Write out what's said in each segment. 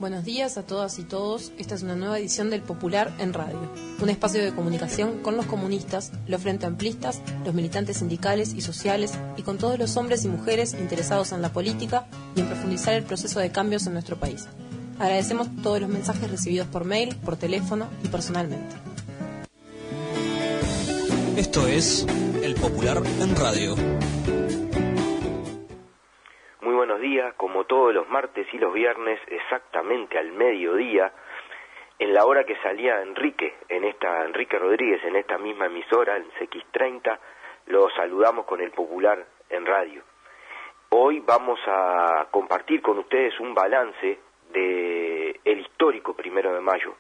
Buenos días a todas y todos. Esta es una nueva edición del Popular en Radio, un espacio de comunicación con los comunistas, los frente amplistas, los militantes sindicales y sociales y con todos los hombres y mujeres interesados en la política y en profundizar el proceso de cambios en nuestro país. Agradecemos todos los mensajes recibidos por mail, por teléfono y personalmente. Esto es El Popular en Radio. Muy buenos días, como todos los martes y los viernes, exactamente al mediodía, en la hora que salía Enrique Rodríguez, en esta misma emisora, en CX30, los saludamos con El Popular en Radio. Hoy vamos a compartir con ustedes un balance de el histórico 1 de mayo,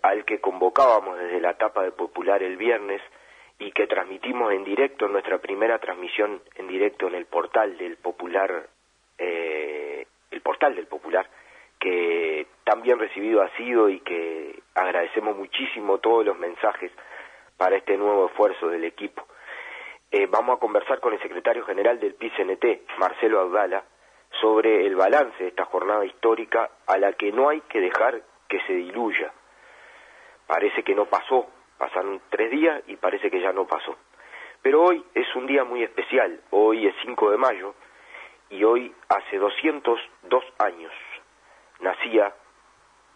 al que convocábamos desde la tapa de Popular el viernes y que transmitimos en directo, en nuestra primera transmisión en directo en el portal del Popular, que tan bien recibido ha sido y que agradecemos muchísimo todos los mensajes para este nuevo esfuerzo del equipo. Vamos a conversar con el secretario general del PIT-CNT, Marcelo Abdala, sobre el balance de esta jornada histórica a la que no hay que dejar que se diluya. Parece que no pasó, pasaron 3 días y parece que ya no pasó. Pero hoy es un día muy especial, hoy es 5 de mayo, y hoy, hace 202 años, nacía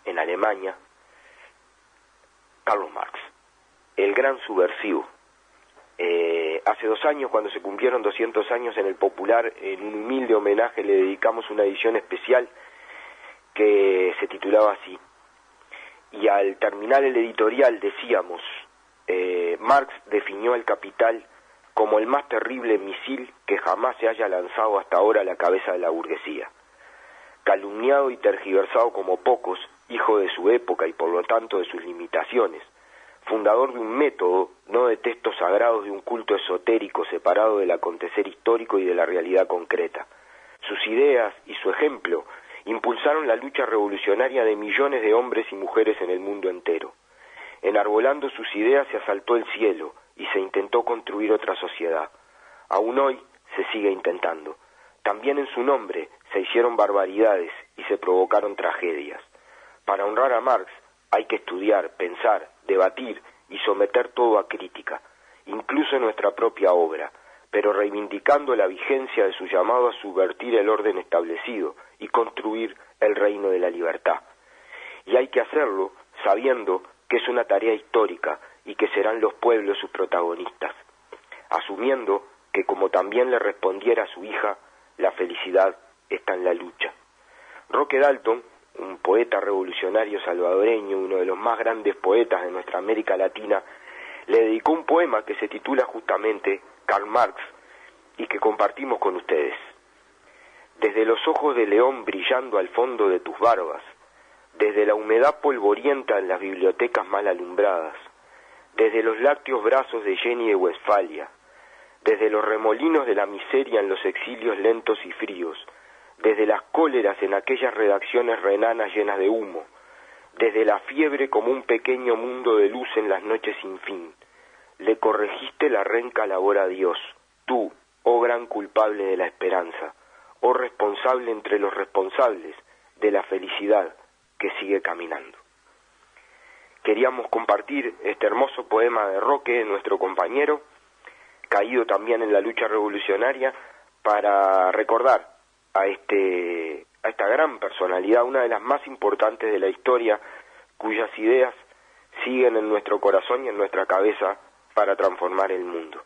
en Alemania Karl Marx, el gran subversivo. Hace 2 años, cuando se cumplieron 200 años en el Popular, en un humilde homenaje le dedicamos una edición especial que se titulaba así. Y al terminar el editorial decíamos, Marx definió el capital como el más terrible misil que jamás se haya lanzado hasta ahora a la cabeza de la burguesía. Calumniado y tergiversado como pocos, hijo de su época y por lo tanto de sus limitaciones, fundador de un método, no de textos sagrados de un culto esotérico separado del acontecer histórico y de la realidad concreta. Sus ideas y su ejemplo impulsaron la lucha revolucionaria de millones de hombres y mujeres en el mundo entero. Enarbolando sus ideas se asaltó el cielo y se intentó construir otra sociedad. Aún hoy se sigue intentando. También en su nombre se hicieron barbaridades y se provocaron tragedias. Para honrar a Marx hay que estudiar, pensar, debatir y someter todo a crítica, incluso nuestra propia obra, pero reivindicando la vigencia de su llamado a subvertir el orden establecido y construir el reino de la libertad. Y hay que hacerlo sabiendo que es una tarea histórica y que serán los pueblos sus protagonistas, asumiendo que, como también le respondiera a su hija, la felicidad está en la lucha. Roque Dalton, un poeta revolucionario salvadoreño, uno de los más grandes poetas de nuestra América Latina, le dedicó un poema que se titula justamente Karl Marx y que compartimos con ustedes. Desde los ojos de león brillando al fondo de tus barbas, desde la humedad polvorienta en las bibliotecas mal alumbradas, desde los lácteos brazos de Jenny de Westfalia, desde los remolinos de la miseria en los exilios lentos y fríos, desde las cóleras en aquellas redacciones renanas llenas de humo, desde la fiebre como un pequeño mundo de luz en las noches sin fin, le corregiste la renca labor a Dios, tú, oh gran culpable de la esperanza, oh responsable entre los responsables de la felicidad que sigue caminando. Queríamos compartir este hermoso poema de Roque, nuestro compañero, caído también en la lucha revolucionaria, para recordar a esta gran personalidad, una de las más importantes de la historia, cuyas ideas siguen en nuestro corazón y en nuestra cabeza para transformar el mundo.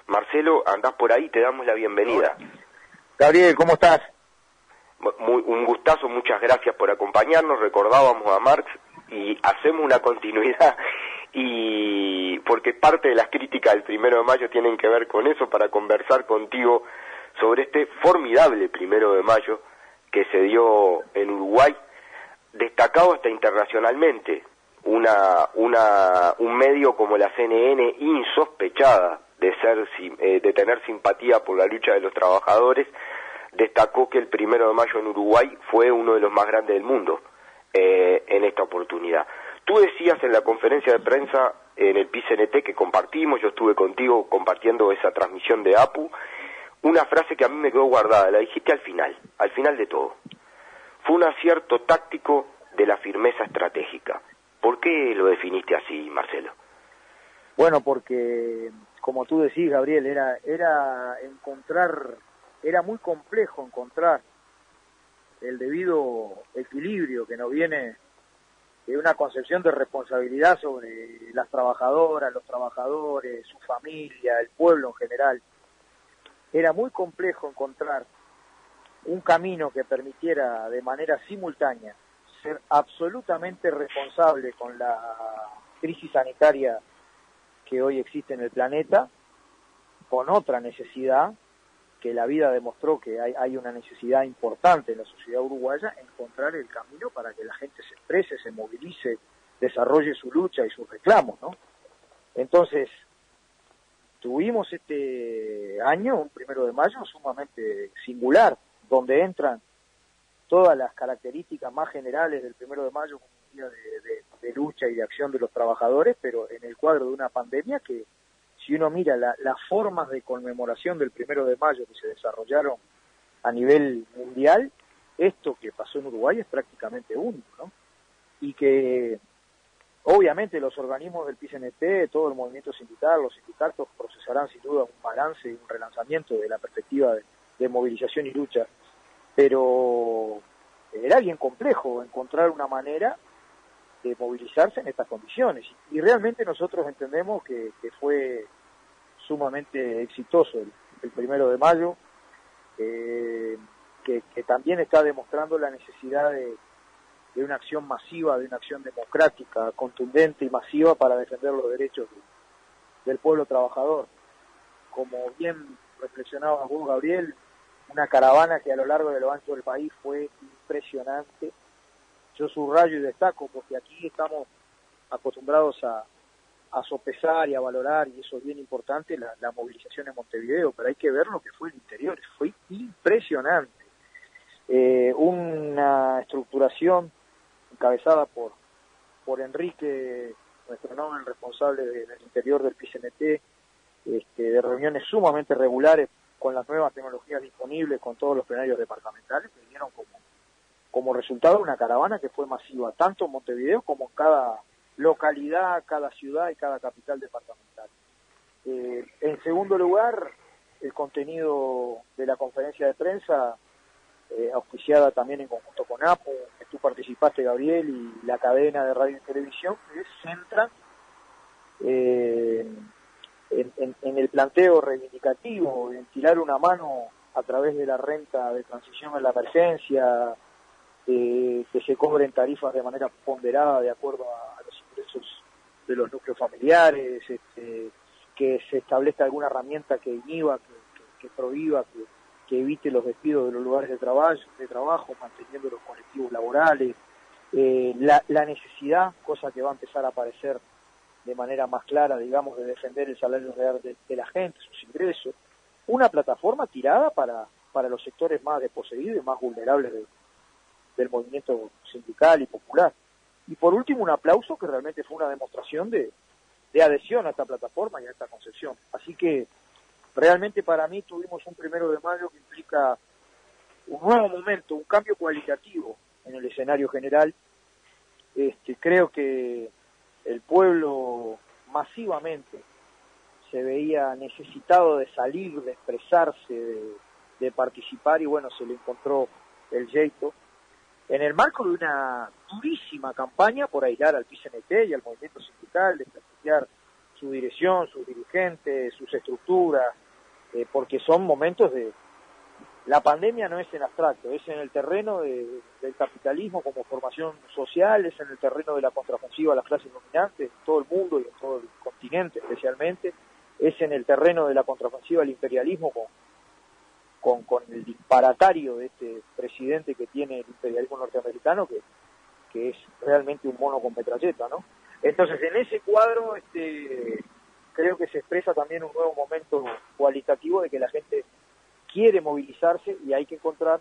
Marcelo, andás por ahí, te damos la bienvenida. Hola. Gabriel, ¿cómo estás? Un gustazo, muchas gracias por acompañarnos. Recordábamos a Marx y hacemos una continuidad, y porque parte de las críticas del 1 de mayo tienen que ver con eso, para conversar contigo sobre este formidable 1 de mayo que se dio en Uruguay, destacado hasta internacionalmente. Un medio como la CNN, insospechada de tener simpatía por la lucha de los trabajadores, destacó que el 1 de mayo en Uruguay fue uno de los más grandes del mundo en esta oportunidad. Tú decías en la conferencia de prensa en el PIT-CNT que compartimos, yo estuve contigo compartiendo esa transmisión de APU, una frase que a mí me quedó guardada, la dijiste al final de todo. fue un acierto táctico de la firmeza estratégica. ¿Por qué lo definiste así, Marcelo? Bueno, porque, como tú decís, Gabriel, era muy complejo encontrar el debido equilibrio que nos viene de una concepción de responsabilidad sobre las trabajadoras, los trabajadores, su familia, el pueblo en general. Era muy complejo encontrar un camino que permitiera de manera simultánea ser absolutamente responsable con la crisis sanitaria que hoy existe en el planeta, con otra necesidad que la vida demostró que hay una necesidad importante en la sociedad uruguaya, encontrar el camino para que la gente se exprese, se movilice, desarrolle su lucha y sus reclamos, ¿no? Entonces, tuvimos este año, un 1 de mayo, sumamente singular, donde entran todas las características más generales del 1 de mayo como un día de lucha y de acción de los trabajadores, pero en el cuadro de una pandemia que, si uno mira las formas de conmemoración del 1 de mayo que se desarrollaron a nivel mundial, esto que pasó en Uruguay es prácticamente único, ¿no? Y que obviamente los organismos del PCNT, todo el movimiento sindical, los sindicatos procesarán sin duda un balance y un relanzamiento de la perspectiva de movilización y lucha, pero era bien complejo encontrar una manera de movilizarse en estas condiciones, y realmente nosotros entendemos que fue sumamente exitoso el 1 de mayo, que también está demostrando la necesidad de una acción masiva, de una acción democrática, contundente y masiva para defender los derechos del pueblo trabajador. Como bien reflexionabas vos, Gabriel, una caravana que a lo largo de lo ancho del país fue impresionante. Yo subrayo y destaco porque aquí estamos acostumbrados a sopesar y a valorar, y eso es bien importante, la movilización en Montevideo, pero hay que ver lo que fue el interior, fue impresionante. Una estructuración encabezada por Enrique, nuestro nombre, el responsable del interior del PCNT, de reuniones sumamente regulares con las nuevas tecnologías disponibles, con todos los plenarios departamentales, que dieron como resultado una caravana que fue masiva, tanto en Montevideo como en cada localidad, cada ciudad y cada capital departamental. En segundo lugar, el contenido de la conferencia de prensa, auspiciada también en conjunto con APO, que tú participaste, Gabriel, y la cadena de radio y televisión, que se centra en el planteo reivindicativo, en tirar una mano a través de la renta de transición en la emergencia, que se cobren tarifas de manera ponderada de acuerdo a los ingresos de los núcleos familiares, que se establezca alguna herramienta que inhiba, que prohíba, que evite los despidos de los lugares de trabajo, manteniendo los colectivos laborales, la necesidad, cosa que va a empezar a aparecer de manera más clara, digamos, de defender el salario real de la gente, sus ingresos, una plataforma tirada para los sectores más desposeídos y más vulnerables del movimiento sindical y popular. Y por último, un aplauso que realmente fue una demostración de adhesión a esta plataforma y a esta concepción. Así que realmente para mí tuvimos un 1 de mayo que implica un nuevo momento, un cambio cualitativo en el escenario general. Creo que el pueblo masivamente se veía necesitado de salir, de expresarse, de participar, y bueno, se le encontró el jeito en el marco de una durísima campaña por aislar al PCNT y al movimiento sindical, de desprestigiar su dirección, sus dirigentes, sus estructuras, porque son momentos de... La pandemia no es en abstracto, es en el terreno del capitalismo como formación social, es en el terreno de la contraofensiva a las clases dominantes en todo el mundo y en todo el continente especialmente, es en el terreno de la contraofensiva al imperialismo con el disparatario de este presidente que tiene el imperialismo norteamericano, que es realmente un mono con metralleta, ¿no? Entonces, en ese cuadro creo que se expresa también un nuevo momento cualitativo de que la gente quiere movilizarse y hay que encontrar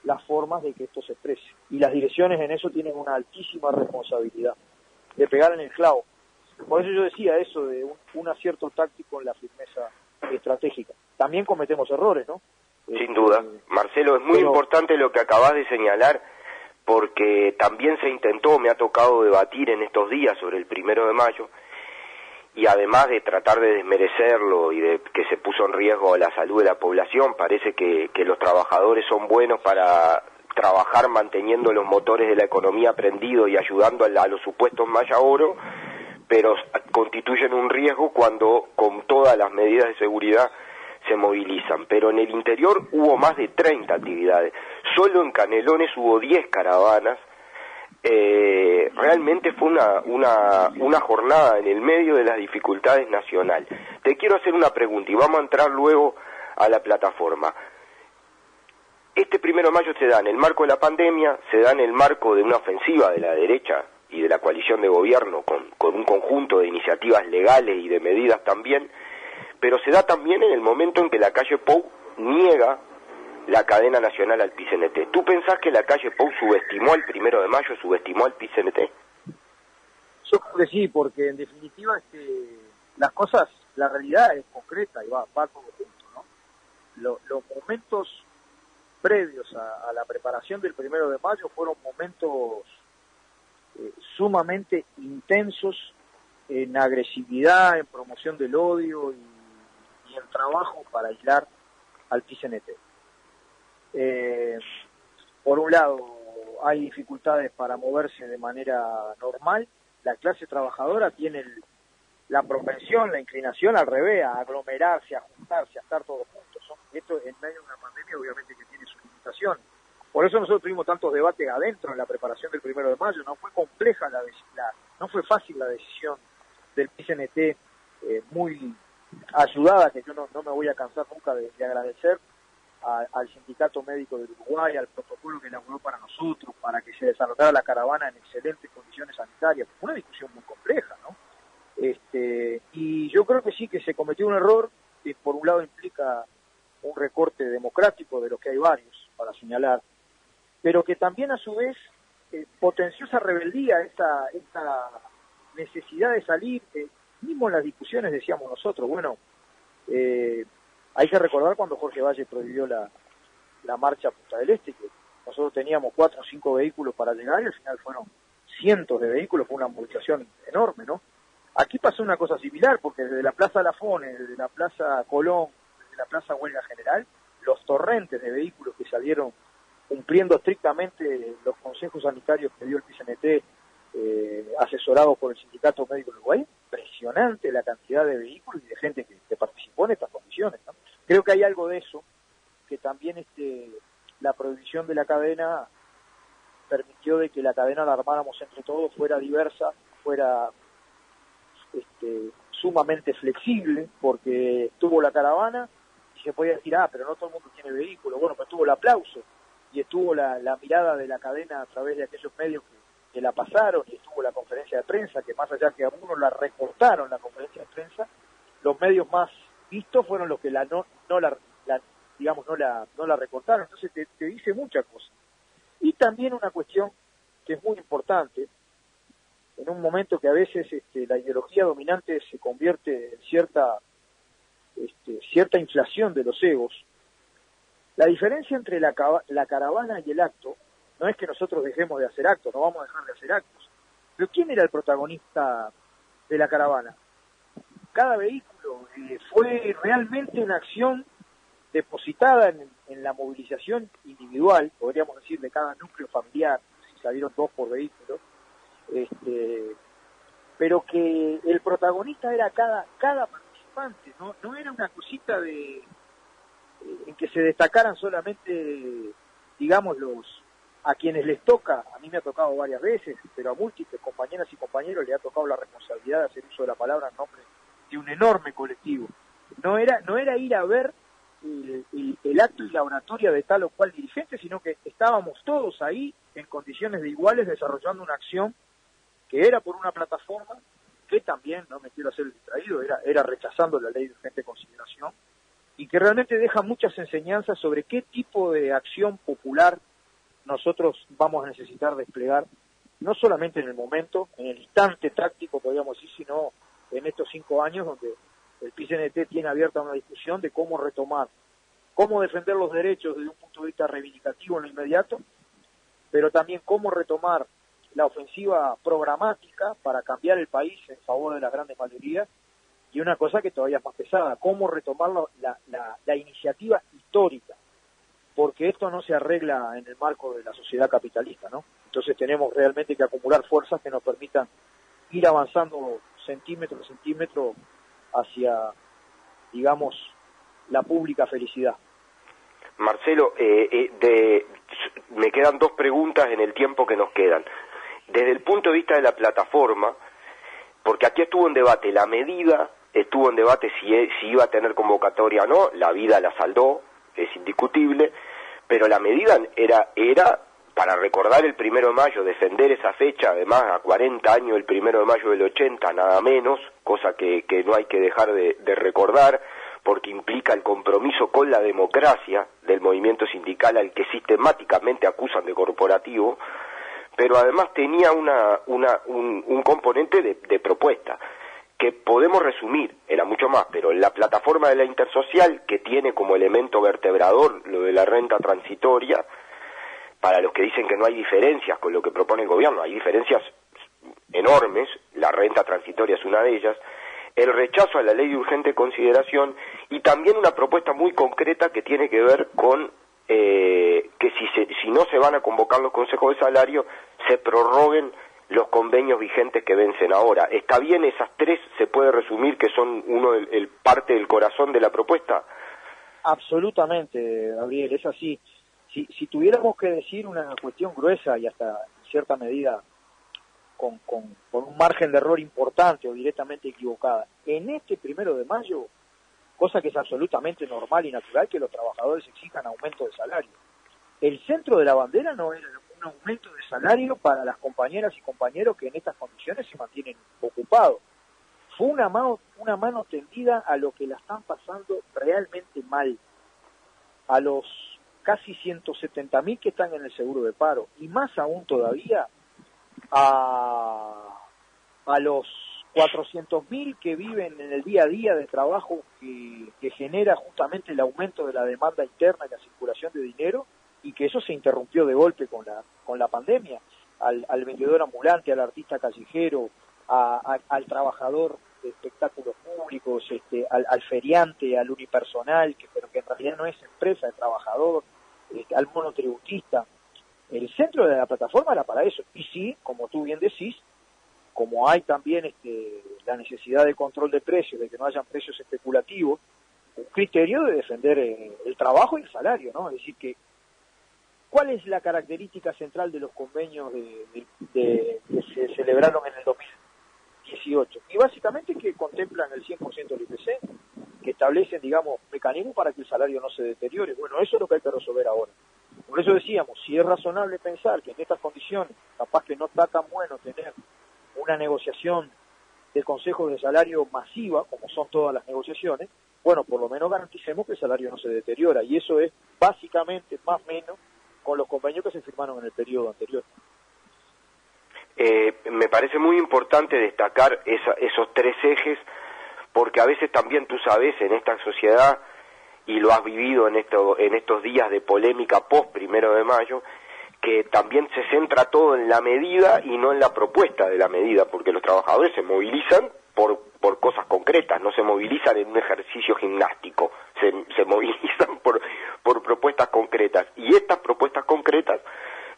las formas de que esto se exprese. Y las direcciones en eso tienen una altísima responsabilidad de pegar en el clavo. Por eso yo decía eso de un acierto táctico en la firmeza estratégica. También cometemos errores, ¿no? Sin duda. Marcelo, es muy importante lo que acabas de señalar, porque también se intentó, me ha tocado debatir en estos días sobre el 1 de Mayo, y además de tratar de desmerecerlo y de que se puso en riesgo la salud de la población, parece que los trabajadores son buenos para trabajar manteniendo los motores de la economía prendidos y ayudando a los supuestos Maya Oro, pero constituyen un riesgo cuando con todas las medidas de seguridad se movilizan. Pero en el interior hubo más de 30 actividades, solo en Canelones hubo 10 caravanas. Realmente fue una jornada en el medio de las dificultades nacionales. Te quiero hacer una pregunta y vamos a entrar luego a la plataforma. Este 1 de Mayo se da en el marco de la pandemia, se da en el marco de una ofensiva de la derecha y de la coalición de gobierno con un conjunto de iniciativas legales y de medidas también, pero se da también en el momento en que la calle Pou niega la cadena nacional al PIT-CNT. ¿Tú pensás que la calle Pou subestimó el 1 de Mayo, subestimó al PIT-CNT? Yo creo que sí, porque en definitiva las cosas, la realidad es concreta y va todo junto, ¿no? Los momentos previos a la preparación del 1 de Mayo fueron momentos sumamente intensos en agresividad, en promoción del odio y en trabajo para aislar al PIT-CNT. Por un lado, hay dificultades para moverse de manera normal. La clase trabajadora tiene la propensión, la inclinación al revés, a aglomerarse, a juntarse, a estar todos juntos. Esto en medio de una pandemia obviamente que tiene su limitación. Por eso nosotros tuvimos tantos debates adentro en la preparación del 1 de Mayo. No fue compleja no fue fácil la decisión del PIT-CNT, muy ayudada, que yo no me voy a cansar nunca de agradecer al Sindicato Médico del Uruguay, al protocolo que elaboró para nosotros, para que se desarrollara la caravana en excelentes condiciones sanitarias. Fue una discusión muy compleja, ¿no? Y yo creo que sí, que se cometió un error que por un lado implica un recorte democrático, de los que hay varios para señalar, pero que también a su vez potenció esa rebeldía, esta necesidad de salir. Mismo en las discusiones decíamos nosotros, bueno, hay que recordar cuando Jorge Valle prohibió la marcha a Punta del Este, que nosotros teníamos 4 o 5 vehículos para llegar y al final fueron cientos de vehículos, fue una movilización enorme, ¿no? Aquí pasó una cosa similar, porque desde la Plaza Lafone, desde la Plaza Colón, desde la Plaza Huelga General, los torrentes de vehículos que salieron cumpliendo estrictamente los consejos sanitarios que dio el PIT-CNT, asesorados por el Sindicato Médico del Uruguay, impresionante la cantidad de vehículos y de gente que participó en estas condiciones, ¿no? Creo que hay algo de eso, que también la prohibición de la cadena permitió de que la cadena la armáramos entre todos, fuera diversa, fuera sumamente flexible, porque estuvo la caravana y se podía decir, pero no todo el mundo tiene vehículo. Bueno, pues estuvo el aplauso y estuvo la mirada de la cadena a través de aquellos medios que la pasaron, y estuvo la conferencia de prensa, que más allá que a uno la recortaron la conferencia de prensa, los medios más vistos fueron los que no la recortaron. Entonces te dice muchas cosas. Y también una cuestión que es muy importante, en un momento que a veces la ideología dominante se convierte en cierta inflación de los egos. La diferencia entre la caravana y el acto no es que nosotros dejemos de hacer actos, no vamos a dejar de hacer actos. Pero ¿quién era el protagonista de la caravana? Cada vehículo fue realmente una acción depositada en la movilización individual, podríamos decir, de cada núcleo familiar, si salieron 2 por vehículo, pero que el protagonista era cada participante, no era una cosita en que se destacaran solamente, digamos, a quienes les toca. A mí me ha tocado varias veces, pero a múltiples compañeras y compañeros le ha tocado la responsabilidad de hacer uso de la palabra en nombre de un enorme colectivo. No era ir a ver el acto y la oratoria de tal o cual dirigente, sino que estábamos todos ahí en condiciones de iguales desarrollando una acción que era por una plataforma que también, no me quiero hacer el distraído, era rechazando la ley de urgente consideración, y que realmente deja muchas enseñanzas sobre qué tipo de acción popular nosotros vamos a necesitar desplegar, no solamente en el momento, en el instante táctico, podríamos decir, sino en estos 5 años donde el PIT-CNT tiene abierta una discusión de cómo retomar, cómo defender los derechos desde un punto de vista reivindicativo en lo inmediato, pero también cómo retomar la ofensiva programática para cambiar el país en favor de las grandes mayorías, y una cosa que todavía es más pesada, cómo retomar la iniciativa histórica, porque esto no se arregla en el marco de la sociedad capitalista, ¿no? Entonces tenemos realmente que acumular fuerzas que nos permitan ir avanzando centímetro a centímetro hacia, digamos, la pública felicidad. Marcelo, me quedan dos preguntas en el tiempo que nos quedan. Desde el punto de vista de la plataforma, porque aquí estuvo en debate la medida, estuvo en debate si iba a tener convocatoria o no, la vida la saldó, es indiscutible, pero la medida era para recordar el 1 de mayo, defender esa fecha, además a 40 años el 1 de mayo del 80, nada menos, cosa que no hay que dejar de recordar, porque implica el compromiso con la democracia del movimiento sindical al que sistemáticamente acusan de corporativo, pero además tenía un componente de propuesta, que podemos resumir, era mucho más, pero en la plataforma de la Intersocial, que tiene como elemento vertebrador lo de la renta transitoria, para los que dicen que no hay diferencias con lo que propone el gobierno, hay diferencias enormes, la renta transitoria es una de ellas, el rechazo a la ley de urgente consideración y también una propuesta muy concreta que tiene que ver con que si no se van a convocar los consejos de salario, se prorroguen los convenios vigentes que vencen ahora. ¿Está bien esas tres? ¿Se puede resumir que son el parte del corazón de la propuesta? Absolutamente, Gabriel, es así. Si tuviéramos que decir una cuestión gruesa y hasta en cierta medida con un margen de error importante o directamente equivocada, en este 1 de mayo, cosa que es absolutamente normal y natural que los trabajadores exijan aumento de salario. El centro de la bandera no era un aumento de salario para las compañeras y compañeros que en estas condiciones se mantienen ocupados. Fue una mano tendida a lo que la están pasando realmente mal, a los casi 170.000 que están en el seguro de paro, y más aún todavía a los 400.000 que viven en el día a día de trabajo que genera justamente el aumento de la demanda interna y la circulación de dinero, y que eso se interrumpió de golpe con la pandemia, al vendedor ambulante, al artista callejero, al trabajador de espectáculos públicos, al feriante, al unipersonal, pero que en realidad no es empresa, es trabajador, al monotributista. El centro de la plataforma era para eso, y sí, como tú bien decís, como hay también la necesidad de control de precios, de que no hayan precios especulativos, un criterio de defender el trabajo y el salario, ¿no? Es decir, que ¿cuál es la característica central de los convenios que se celebraron en el 2018? Y básicamente que contemplan el 100% del IPC, que establecen, digamos, mecanismos para que el salario no se deteriore. Bueno, eso es lo que hay que resolver ahora. Por eso decíamos, si es razonable pensar que en estas condiciones, capaz que no está tan bueno tener una negociación de consejos de salario masiva, como son todas las negociaciones, bueno, por lo menos garanticemos que el salario no se deteriora, y eso es básicamente, más o menos, con los convenios que se firmaron en el periodo anterior. Me parece muy importante destacar esos tres ejes, porque a veces también tú sabes, en esta sociedad, y lo has vivido en estos días de polémica post 1 de mayo, que también se centra todo en la medida y no en la propuesta de la medida, porque los trabajadores se movilizan por cosas concretas, no se movilizan en un ejercicio gimnástico, se movilizan por propuestas concretas, y estas propuestas concretas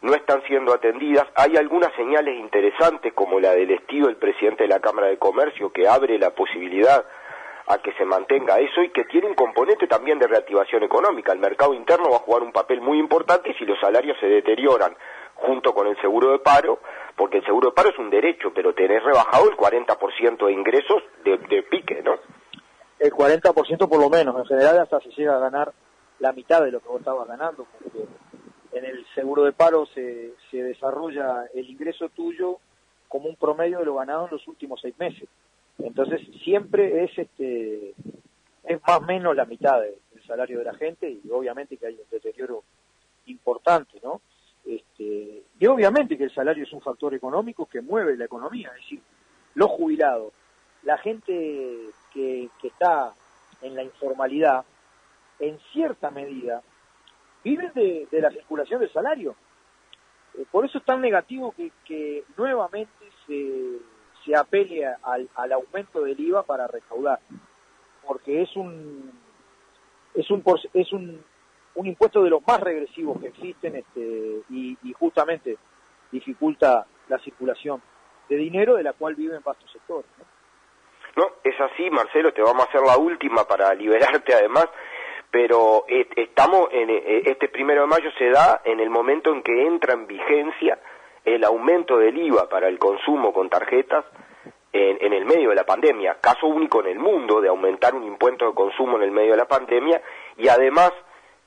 no están siendo atendidas. Hay algunas señales interesantes, como la del despido del presidente de la Cámara de Comercio, que abre la posibilidad a que se mantenga eso y que tiene un componente también de reactivación económica. El mercado interno va a jugar un papel muy importante si los salarios se deterioran junto con el seguro de paro, porque el seguro de paro es un derecho, pero tenés rebajado el 40% de ingresos de pique, ¿no? El 40% por lo menos, en general hasta se llega a ganar la mitad de lo que vos estabas ganando, porque en el seguro de paro se desarrolla el ingreso tuyo como un promedio de lo ganado en los últimos 6 meses. Entonces siempre es más o menos la mitad del salario de la gente, y obviamente que hay un deterioro importante, ¿no? Y obviamente que el salario es un factor económico que mueve la economía, es decir, los jubilados, la gente que está en la informalidad, en cierta medida, viven de la circulación del salario. Por eso es tan negativo que nuevamente se apele al aumento del IVA para recaudar, porque es un impuesto de los más regresivos que existen, y justamente dificulta la circulación de dinero de la cual viven vastos sectores, ¿no? No, es así, Marcelo, te vamos a hacer la última para liberarte además, pero estamos en este 1 de mayo se da en el momento en que entra en vigencia el aumento del IVA para el consumo con tarjetas en el medio de la pandemia, caso único en el mundo de aumentar un impuesto de consumo en el medio de la pandemia, y además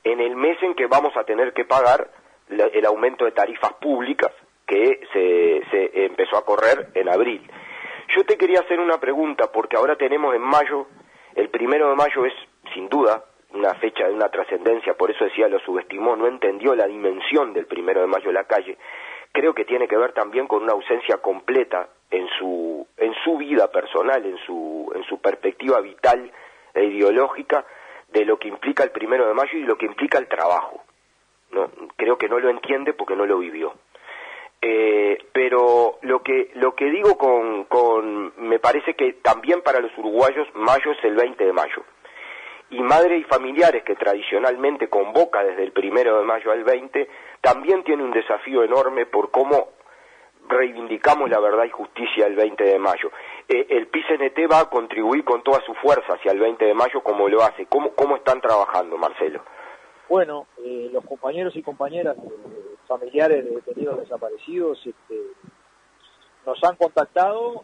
en el mes en que vamos a tener que pagar el aumento de tarifas públicas que se empezó a correr en abril. Yo te quería hacer una pregunta, porque ahora tenemos en mayo, el 1 de mayo es sin duda una fecha de una trascendencia, por eso decía, lo subestimó, no entendió la dimensión del 1 de mayo en la calle. Creo que tiene que ver también con una ausencia completa en su vida personal, en su perspectiva vital e ideológica de lo que implica el 1 de mayo y lo que implica el trabajo. No, creo que no lo entiende porque no lo vivió. Pero lo que digo me parece que también para los uruguayos mayo es el 20 de mayo. Y madres y familiares, que tradicionalmente convoca desde el 1 de mayo al 20, también tiene un desafío enorme por cómo reivindicamos la verdad y justicia el 20 de mayo. El PICNT va a contribuir con toda su fuerza hacia el 20 de mayo como lo hace. ¿Cómo están trabajando, Marcelo? Bueno, los compañeros y compañeras familiares de detenidos desaparecidos nos han contactado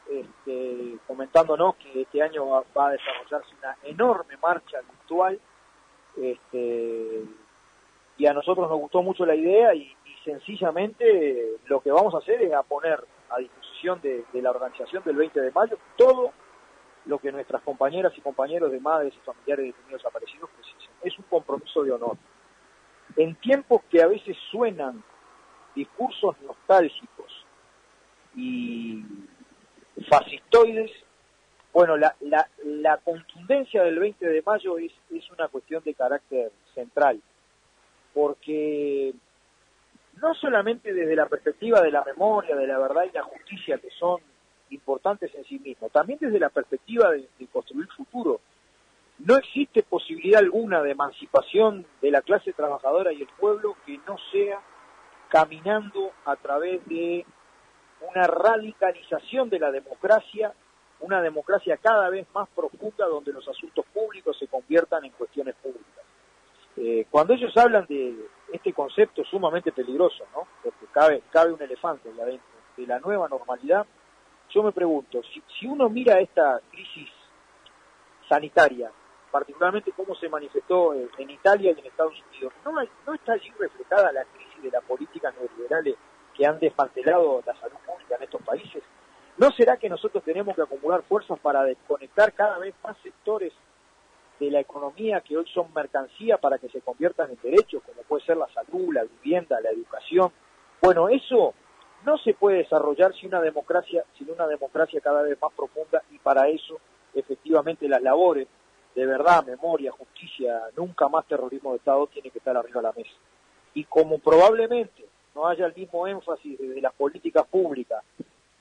comentándonos que este año va a desarrollarse una enorme marcha virtual, y a nosotros nos gustó mucho la idea y sencillamente lo que vamos a hacer es a poner a disposición de la organización del 20 de mayo todo lo que nuestras compañeras y compañeros de madres y familiares de detenidos desaparecidos precisen. Es un compromiso de honor. En tiempos que a veces suenan discursos nostálgicos y fascistoides, bueno, la contundencia del 20 de mayo es una cuestión de carácter central, porque no solamente desde la perspectiva de la memoria, de la verdad y la justicia, que son importantes en sí mismos, también desde la perspectiva de construir futuro. No existe posibilidad alguna de emancipación de la clase trabajadora y el pueblo que no sea caminando a través de una radicalización de la democracia, una democracia cada vez más profunda donde los asuntos públicos se conviertan en cuestiones públicas. Cuando ellos hablan de este concepto sumamente peligroso, ¿no? Porque cabe un elefante ahí adentro, de la nueva normalidad, yo me pregunto, si uno mira esta crisis sanitaria, particularmente cómo se manifestó en Italia y en Estados Unidos, ¿no está allí reflejada la crisis de las políticas neoliberales que han desmantelado la salud pública en estos países? ¿No será que nosotros tenemos que acumular fuerzas para desconectar cada vez más sectores de la economía que hoy son mercancía para que se conviertan en derechos, como puede ser la salud, la vivienda, la educación? Bueno, eso no se puede desarrollar sin una democracia cada vez más profunda, y para eso efectivamente las labores de verdad, memoria, justicia, nunca más terrorismo de Estado tiene que estar arriba de la mesa. Y como probablemente no haya el mismo énfasis de las políticas públicas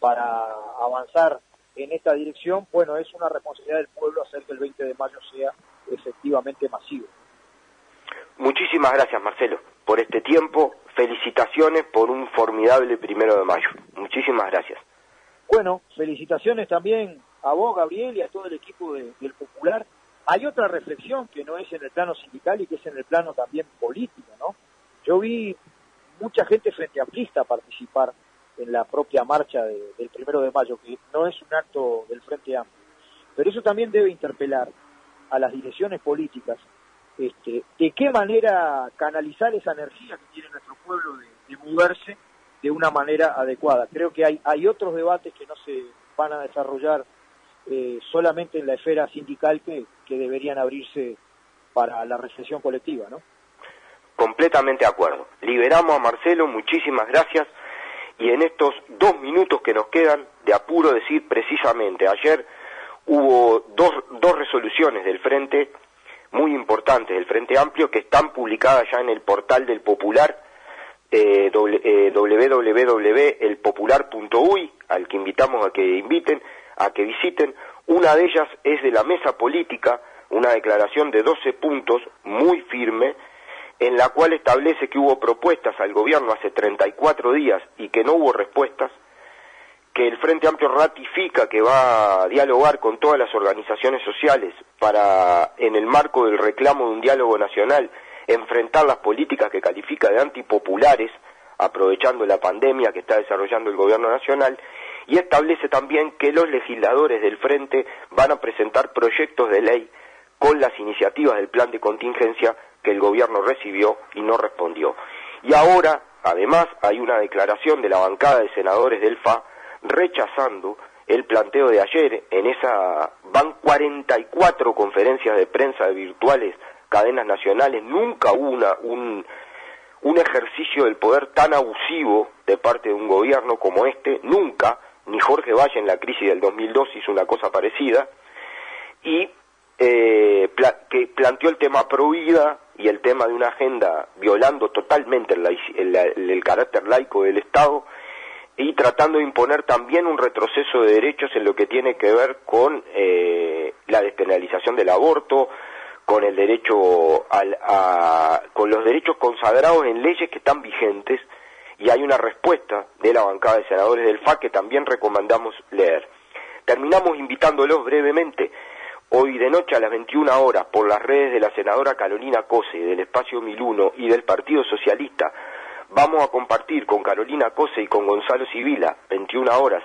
para avanzar en esta dirección, bueno, es una responsabilidad del pueblo hacer que el 20 de mayo sea efectivamente masivo. Muchísimas gracias, Marcelo, por este tiempo. Felicitaciones por un formidable 1 de mayo. Muchísimas gracias. Bueno, felicitaciones también a vos, Gabriel, y a todo el equipo del Popular. Hay otra reflexión que no es en el plano sindical y que es en el plano también político, ¿no? Yo vi mucha gente frente amplista participar en la propia marcha del 1 de mayo, que no es un acto del Frente Amplio. Pero eso también debe interpelar a las direcciones políticas, de qué manera canalizar esa energía que tiene nuestro pueblo de moverse de una manera adecuada. Creo que hay otros debates que no se van a desarrollar solamente en la esfera sindical que deberían abrirse para la reflexión colectiva, ¿no? Completamente de acuerdo. Liberamos a Marcelo, muchísimas gracias. Y en estos 2 minutos que nos quedan, de apuro decir precisamente, ayer hubo dos resoluciones del Frente, muy importantes, del Frente Amplio, que están publicadas ya en el portal del Popular, www.elpopular.uy, al que invitamos a que visiten. Una de ellas es de la mesa política, una declaración de 12 puntos muy firme, en la cual establece que hubo propuestas al gobierno hace 34 días y que no hubo respuestas, que el Frente Amplio ratifica que va a dialogar con todas las organizaciones sociales para, en el marco del reclamo de un diálogo nacional, enfrentar las políticas que califica de antipopulares, aprovechando la pandemia que está desarrollando el gobierno nacional, y establece también que los legisladores del Frente van a presentar proyectos de ley con las iniciativas del plan de contingencia que el gobierno recibió y no respondió. Y ahora, además, hay una declaración de la bancada de senadores del FA rechazando el planteo de ayer. En esa van 44 conferencias de prensa virtuales, cadenas nacionales. Nunca hubo un ejercicio del poder tan abusivo de parte de un gobierno como este, nunca. Ni Jorge Valle en la crisis del 2002 hizo una cosa parecida, y que planteó el tema Provida y el tema de una agenda violando totalmente el carácter laico del Estado, y tratando de imponer también un retroceso de derechos en lo que tiene que ver con la despenalización del aborto, con el derecho con los derechos consagrados en leyes que están vigentes. Y hay una respuesta de la bancada de senadores del FA que también recomendamos leer. Terminamos invitándolos brevemente hoy de noche a las 21 horas por las redes de la senadora Carolina Cose, del Espacio 1001 y del Partido Socialista. Vamos a compartir con Carolina Cose y con Gonzalo Sibila, 21 horas,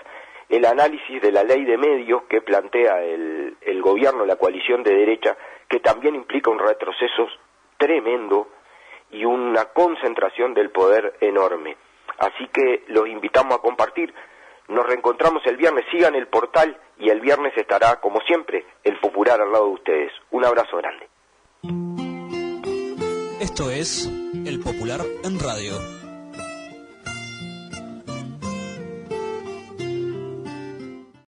el análisis de la ley de medios que plantea el gobierno, la coalición de derecha, que también implica un retroceso tremendo y una concentración del poder enorme. Así que los invitamos a compartir. Nos reencontramos el viernes. Sigan el portal y el viernes estará, como siempre, el Popular al lado de ustedes. Un abrazo grande. Esto es El Popular en Radio.